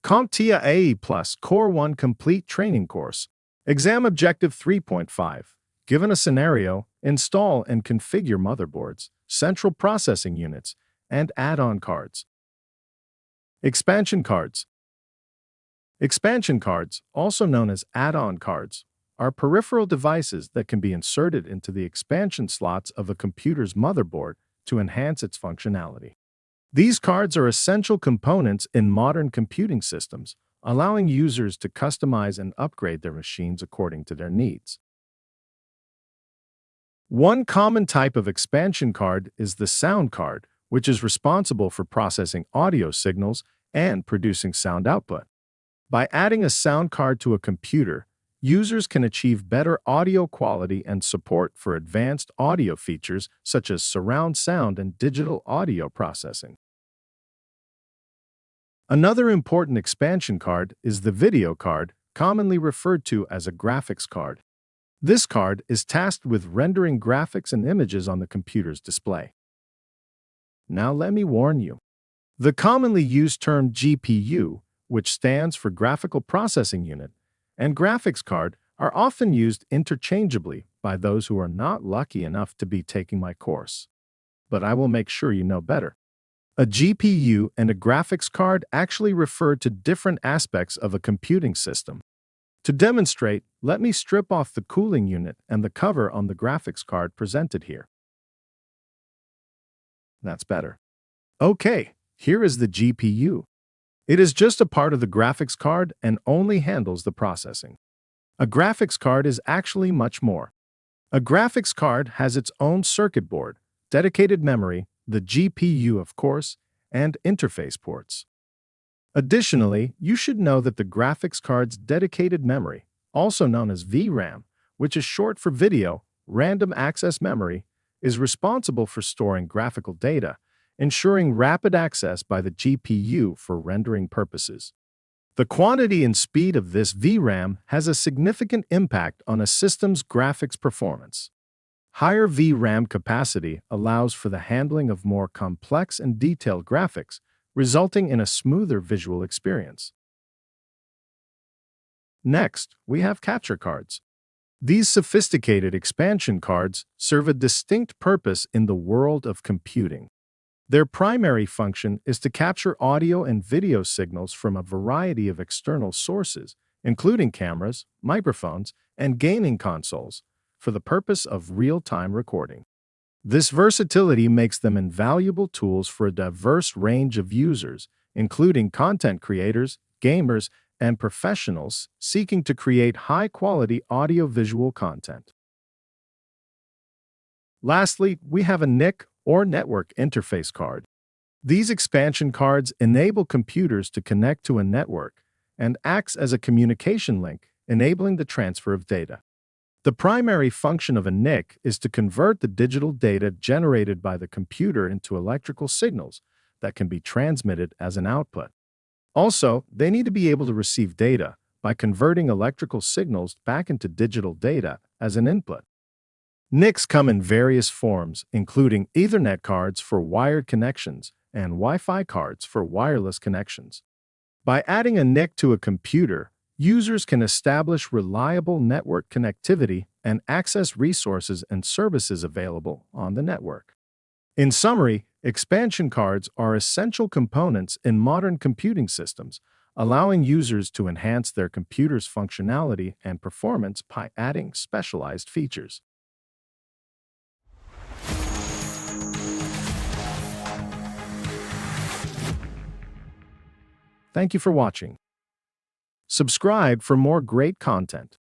CompTIA A Plus Core 1 Complete Training Course. Exam Objective 3.5. Given a scenario, install and configure motherboards, central processing units, and add-on cards. Expansion cards. Expansion cards, also known as add-on cards, are peripheral devices that can be inserted into the expansion slots of a computer's motherboard to enhance its functionality. These cards are essential components in modern computing systems, allowing users to customize and upgrade their machines according to their needs. One common type of expansion card is the sound card, which is responsible for processing audio signals and producing sound output. By adding a sound card to a computer, users can achieve better audio quality and support for advanced audio features such as surround sound and digital audio processing. Another important expansion card is the video card, commonly referred to as a graphics card. This card is tasked with rendering graphics and images on the computer's display. Now let me warn you. The commonly used term GPU, which stands for Graphical Processing Unit, and graphics card are often used interchangeably by those who are not lucky enough to be taking my course. But I will make sure you know better. A GPU and a graphics card actually refer to different aspects of a computing system. To demonstrate, let me strip off the cooling unit and the cover on the graphics card presented here. That's better. Okay, here is the GPU. It is just a part of the graphics card and only handles the processing. A graphics card is actually much more. A graphics card has its own circuit board, dedicated memory, the GPU of course, and interface ports. Additionally, you should know that the graphics card's dedicated memory, also known as VRAM, which is short for Video Random Access Memory, is responsible for storing graphical data, ensuring rapid access by the GPU for rendering purposes. The quantity and speed of this VRAM has a significant impact on a system's graphics performance. Higher VRAM capacity allows for the handling of more complex and detailed graphics, resulting in a smoother visual experience. Next, we have capture cards. These sophisticated expansion cards serve a distinct purpose in the world of computing. Their primary function is to capture audio and video signals from a variety of external sources, including cameras, microphones, and gaming consoles, for the purpose of real-time recording. This versatility makes them invaluable tools for a diverse range of users, including content creators, gamers, and professionals seeking to create high-quality audio-visual content. Lastly, we have a NIC or Network Interface Card. These expansion cards enable computers to connect to a network and acts as a communication link, enabling the transfer of data. The primary function of a NIC is to convert the digital data generated by the computer into electrical signals that can be transmitted as an output. Also, they need to be able to receive data by converting electrical signals back into digital data as an input. NICs come in various forms, including Ethernet cards for wired connections and Wi-Fi cards for wireless connections. By adding a NIC to a computer, users can establish reliable network connectivity and access resources and services available on the network. In summary, expansion cards are essential components in modern computing systems, allowing users to enhance their computer's functionality and performance by adding specialized features. Thank you for watching. Subscribe for more great content.